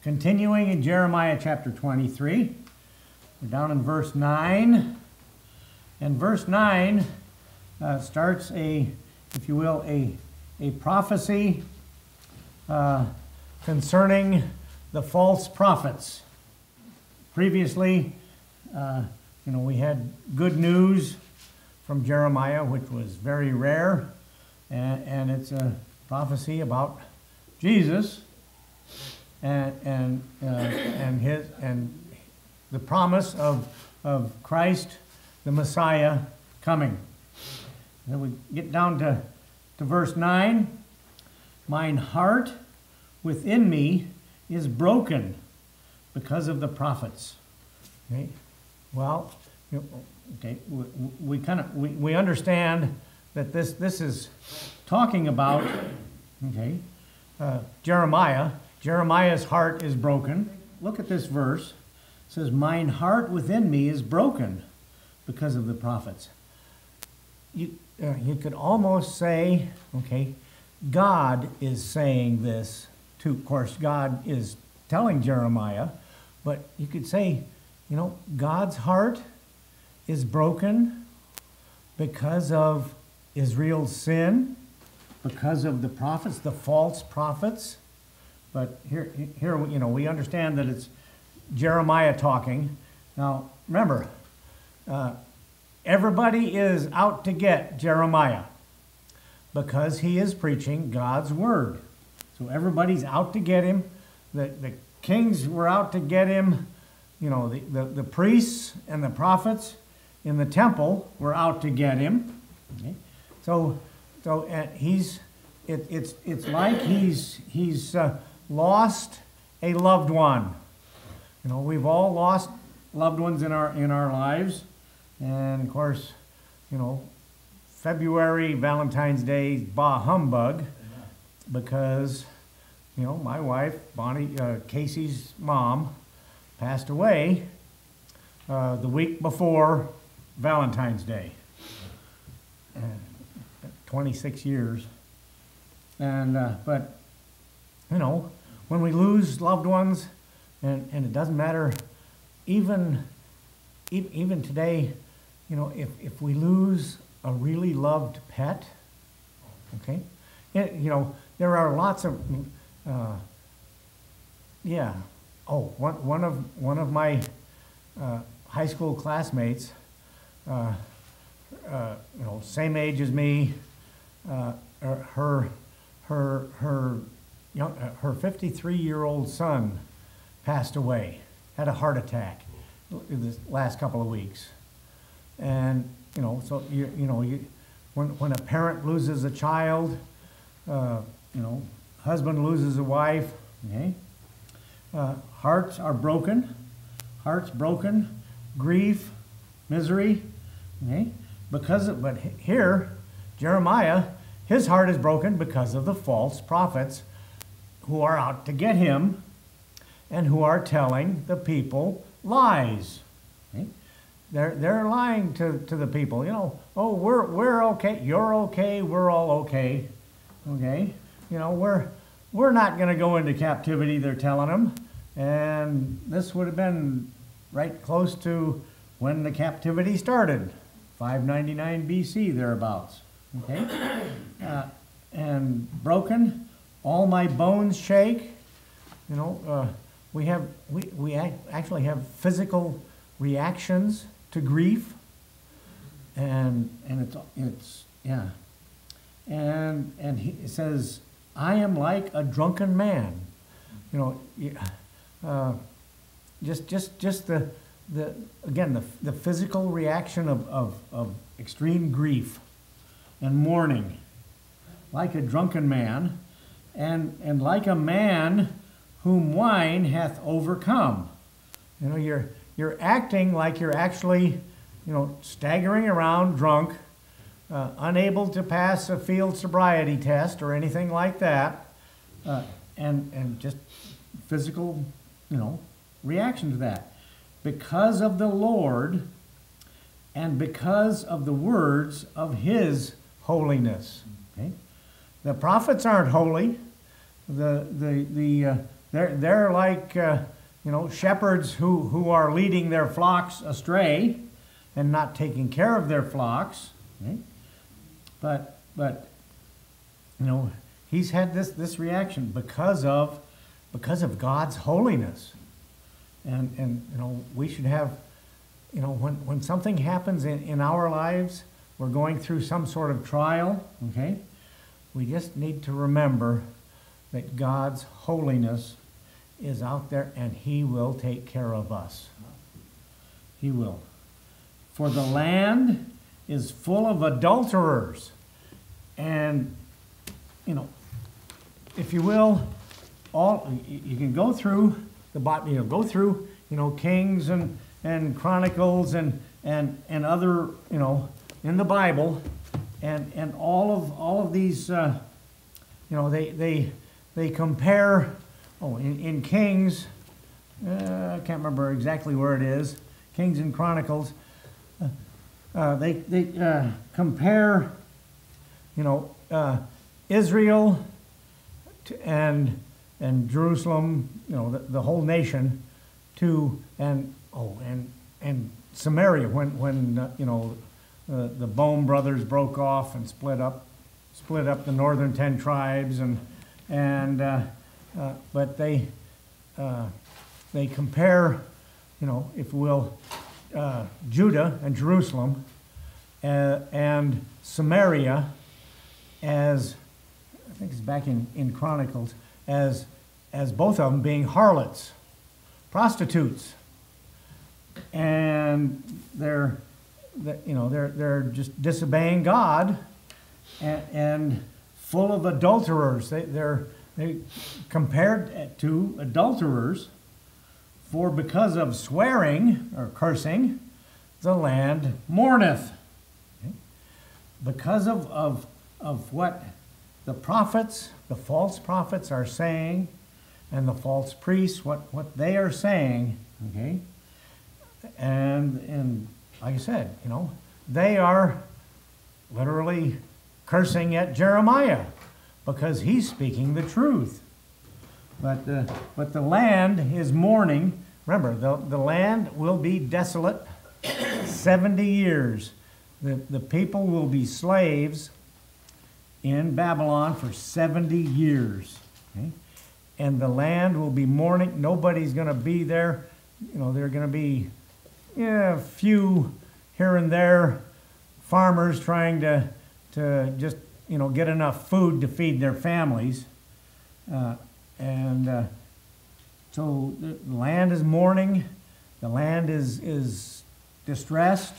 continuing in Jeremiah chapter 23. We're down in verse 9. And verse 9 starts if you will, a prophecy concerning the false prophets. Previously, we had good news from Jeremiah, which was very rare, and it's a prophecy about Jesus and the promise of Christ, the Messiah, coming. Then we get down to verse 9. Mine heart within me is broken because of the prophets. Okay. Well, okay. We understand that this is talking about Jeremiah. Jeremiah's heart is broken. Look at this verse. It says, "Mine heart within me is broken because of the prophets." You could almost say, God is saying this too. Of course, God is telling Jeremiah, but you could say, God's heart is broken because of Israel's sin, because of the prophets, the false prophets. But here, we understand that it's Jeremiah talking. Now, remember, everybody is out to get Jeremiah because he is preaching God's word. So everybody's out to get him. The kings were out to get him. The priests and the prophets in the temple were out to get him. Okay? So it's like he's lost a loved one. We've all lost loved ones in our lives, and of course, February, Valentine's Day, bah humbug, because my wife, Bonnie, Casey's mom, passed away the week before Valentine's Day. 26 years. And but when we lose loved ones, and it doesn't matter, even today, if we lose a really loved pet, there are lots of one of my high school classmates, same age as me, her 53-year-old son passed away, had a heart attack in the last couple of weeks. And so when a parent loses a child, husband loses a wife, hearts are broken, grief, misery, but here, Jeremiah, his heart is broken because of the false prophets who are out to get him and who are telling the people lies. They're lying to the people. Oh, we're okay, you're okay, we're all okay. We're not going to go into captivity, they're telling them. And this would have been right close to when the captivity started, 599 BC, thereabouts. And broken, all my bones shake. We actually have physical reactions to grief, and it says, I am like a drunken man. Just the physical reaction of extreme grief and mourning, like a drunken man, and like a man whom wine hath overcome. You're acting like you're actually, staggering around drunk, unable to pass a field sobriety test or anything like that, and just physical, reaction to that. Because of the Lord and because of the words of His holiness. The prophets aren't holy. The they're like shepherds who are leading their flocks astray and not taking care of their flocks. Okay? But he's had this reaction because of God's holiness, and we should have, when something happens in our lives, we're going through some sort of trial. Okay, we just need to remember that God's holiness is out there, and He will take care of us. He will. For the land is full of adulterers. And, if you will, you can go through the Bible, go through, Kings and Chronicles and other, in the Bible, and all of these, they compare. In Kings, I can't remember exactly where it is. Kings and Chronicles, they compare, Israel and Jerusalem, the whole nation, to and Samaria when the Bone brothers broke off and split up the northern 10 tribes but they compare, if you will, Judah and Jerusalem and Samaria as, I think it's back in Chronicles, as both of them being harlots, prostitutes, and they're just disobeying God and full of adulterers. They compared to adulterers, for because of swearing or cursing, the land mourneth. Okay? Because of what the prophets, the false prophets are saying, and the false priests, what they are saying, okay? And like I said, they are literally cursing at Jeremiah, because he's speaking the truth. But the land is mourning. Remember, the land will be desolate 70 years. The people will be slaves in Babylon for 70 years. Okay? And the land will be mourning. Nobody's going to be there. There are going to be a few here and there farmers trying to just get enough food to feed their families. So the land is mourning. The land is distressed.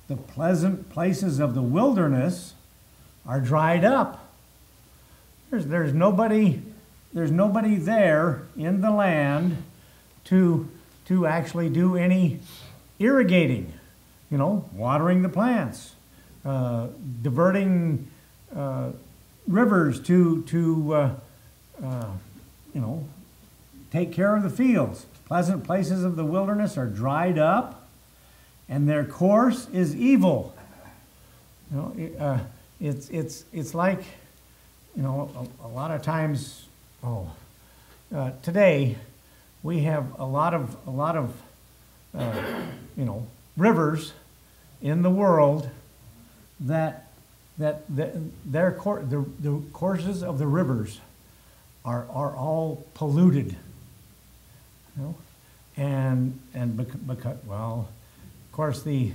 The pleasant places of the wilderness are dried up. There's nobody there in the land to actually do any irrigating, watering the plants, diverting rivers to take care of the fields. Pleasant places of the wilderness are dried up, and their course is evil. It's like, a lot of times. Today we have a lot of rivers in the world that the courses of the rivers are all polluted, and because, well, of course, the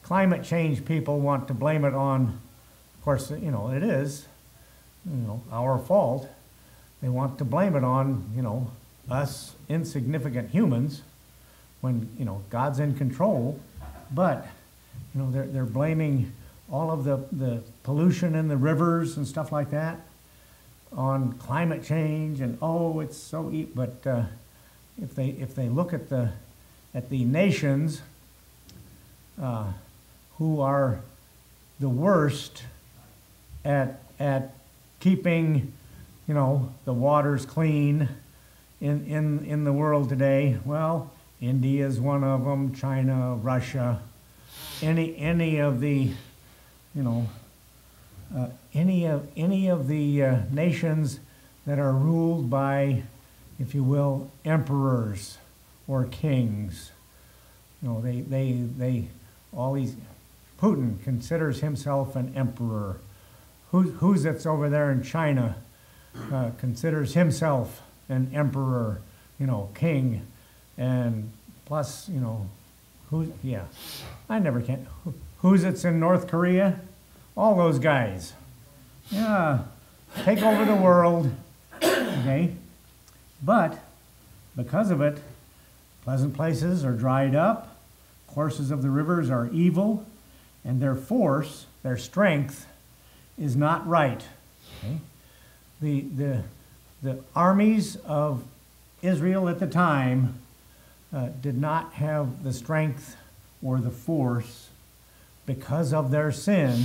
climate change people want to blame it on, of course, it is, our fault. They want to blame it on, us insignificant humans, when, God's in control. But, they're blaming all of the pollution in the rivers and stuff like that on climate change, and it's so but if they look at the nations who are the worst at keeping the waters clean in the world today, well, India is one of them, China, Russia, any of the any of the nations that are ruled by if you will, emperors or kings. You know, all these, Putin considers himself an emperor. Who's that's over there in China considers himself an emperor, you know, king, and plus, you know, I never can. Who's it's in North Korea? All those guys. Yeah, take over the world, okay? But because of it, pleasant places are dried up, courses of the rivers are evil, and their force, their strength, is not right. Okay? The armies of Israel at the time did not have the strength or the force because of their sin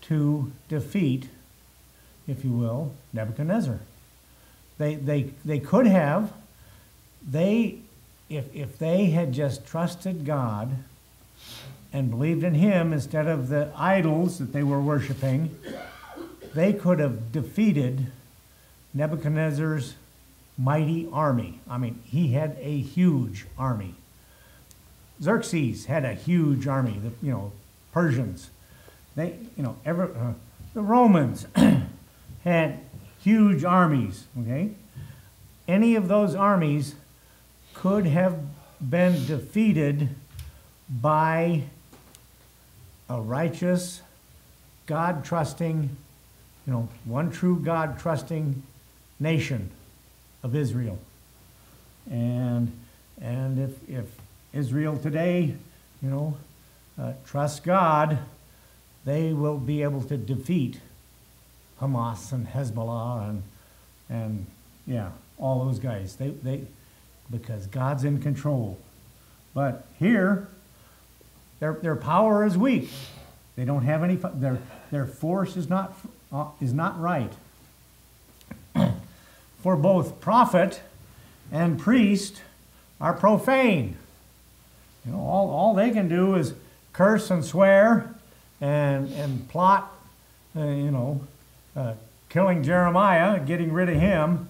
to defeat, if you will, Nebuchadnezzar. They could have. If they had just trusted God and believed in Him instead of the idols that they were worshiping, they could have defeated Nebuchadnezzar's mighty army. I mean, he had a huge army. Xerxes had a huge army. The Persians, the Romans had huge armies. Okay, any of those armies could have been defeated by a righteous, God-trusting, one true God-trusting nation of Israel. And if Israel today, trusts God, they will be able to defeat Hamas and Hezbollah and all those guys. Because God's in control. But here, their power is weak. They don't have any. Their force is not right. For both prophet and priest are profane. All they can do is curse and swear and plot. Killing Jeremiah, getting rid of him.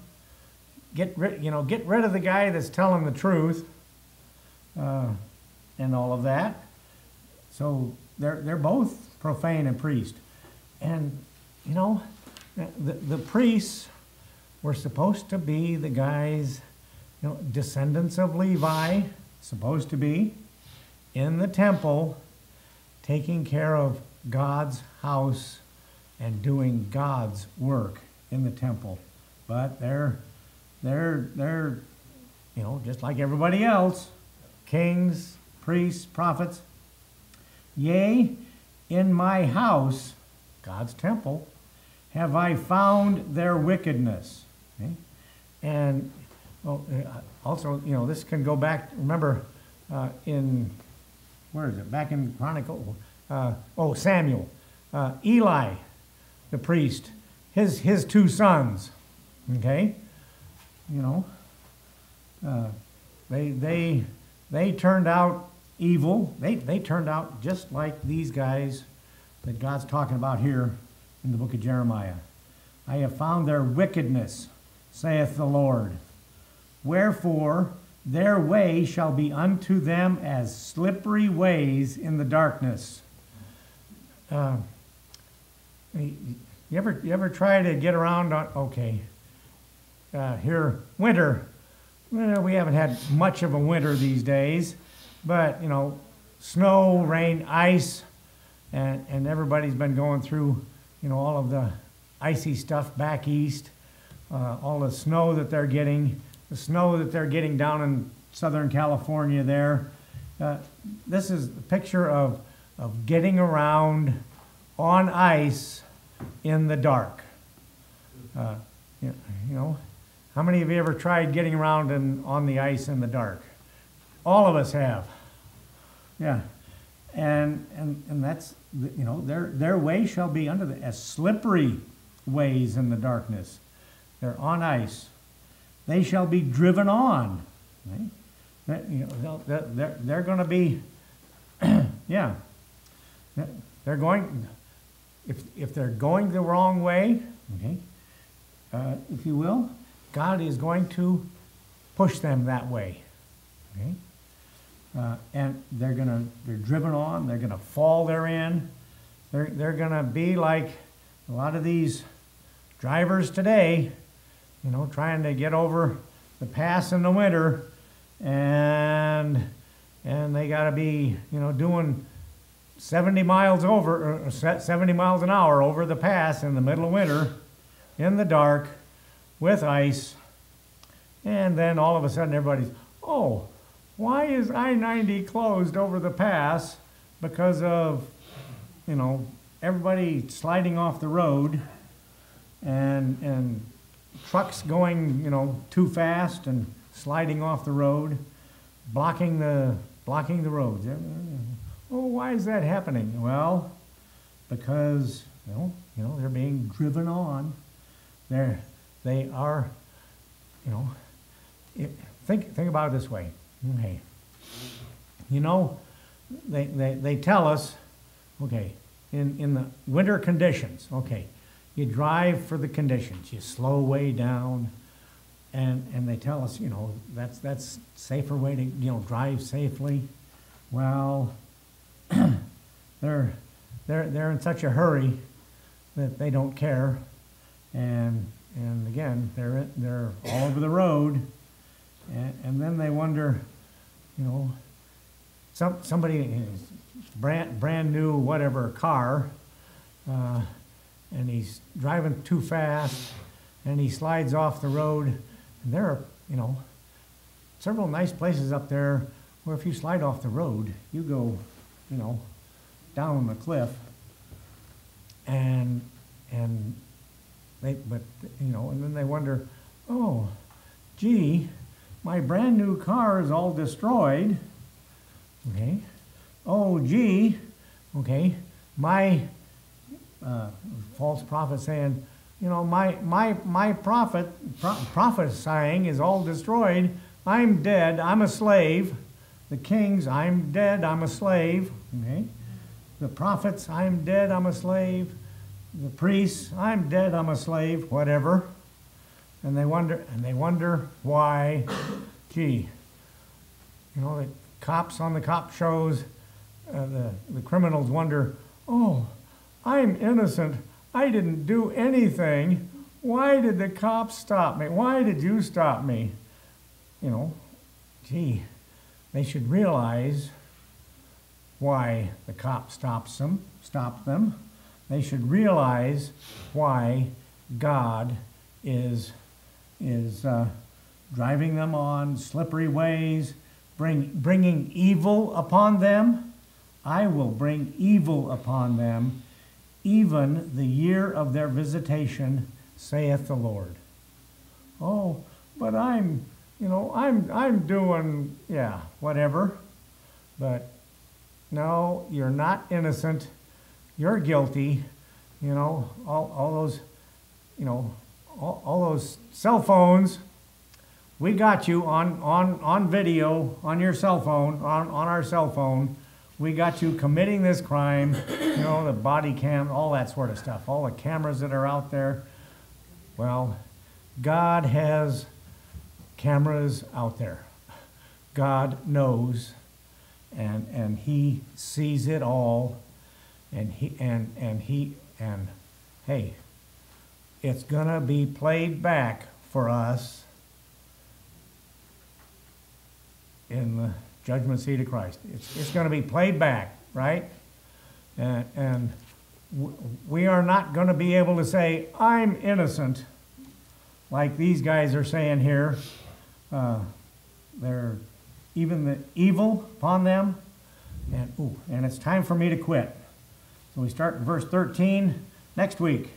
Get rid of the guy that's telling the truth, and all of that. So they're both profane and priest, and the priests were supposed to be the guys, descendants of Levi, supposed to be in the temple, taking care of God's house and doing God's work in the temple, but they're just like everybody else, kings, priests, prophets. Yea, in my house, God's temple, have I found their wickedness. Okay? And also, this can go back, remember, where is it? Back in Chronicle, Samuel. Eli, the priest, his two sons, okay? They turned out evil. They turned out just like these guys that God's talking about here in the book of Jeremiah. I have found their wickedness, saith the Lord. Wherefore their way shall be unto them as slippery ways in the darkness. You ever try to get around on, here, winter. Well, we haven't had much of a winter these days, but, snow, rain, ice, and everybody's been going through, all of the icy stuff back east, all the snow that they're getting, the snow that they're getting down in Southern California there. This is a picture of getting around on ice in the dark. How many of you ever tried getting around on the ice in the dark? All of us have. Yeah. And that's, their way shall be as slippery ways in the darkness. They're on ice. They shall be driven on. Right? They're going to be, yeah. They're going, if they're going the wrong way, okay, if you will, God is going to push them that way. Okay? And they're driven on, they're gonna fall therein. They're gonna be like a lot of these drivers today, you know, trying to get over the pass in the winter, and they gotta be, you know, doing 70 miles an hour over the pass in the middle of winter, in the dark, with ice, and then all of a sudden everybody's, oh, why is I-90 closed over the pass? Because of, you know, everybody sliding off the road, and trucks going, you know, too fast and sliding off the road, blocking the roads. Oh, why is that happening? Well, because, you know, they're being driven on. They are, you know, think about it this way. Okay, you know, they tell us, okay, in the winter conditions, okay, you drive for the conditions, you slow way down, and they tell us, you know, that's safer way to, you know, drive safely. Well, they're in such a hurry that they don't care, and again, they're all over the road, and then they wonder, you know, somebody brand new whatever car, and he's driving too fast, and he slides off the road, and there are, you know, several nice places up there where if you slide off the road, you go, you know, down the cliff, and then they wonder, oh, gee, my brand new car is all destroyed. Okay. Oh, gee. Okay. My false prophet saying, you know, my prophesying is all destroyed. I'm dead. I'm a slave. The kings, I'm dead. I'm a slave. Okay. The prophets, I'm dead. I'm a slave. The priests, I'm dead. I'm a slave. Whatever. And they wonder why, gee, you know, the cops on the cop shows, the criminals wonder, oh, I'm innocent. I didn't do anything. Why did the cops stop me? Why did you stop me? You know, gee, they should realize why the cop stopped them. They should realize why God is driving them on slippery ways, bringing evil upon them. I will bring evil upon them, even the year of their visitation, saith the Lord. Oh, but I'm doing, yeah, whatever. But no, you're not innocent. You're guilty. You know, all those, you know, all those cell phones, we got you on video, on your cell phone, on our cell phone. We got you committing this crime, you know, the body cam, all that sort of stuff, all the cameras that are out there. Well, God has cameras out there. God knows, and He sees it all, and hey, it's gonna be played back for us in the judgment seat of Christ. It's going to be played back, right? And we are not going to be able to say, I'm innocent, like these guys are saying here. They're even the evil upon them. And it's time for me to quit. So we start in verse 13 next week.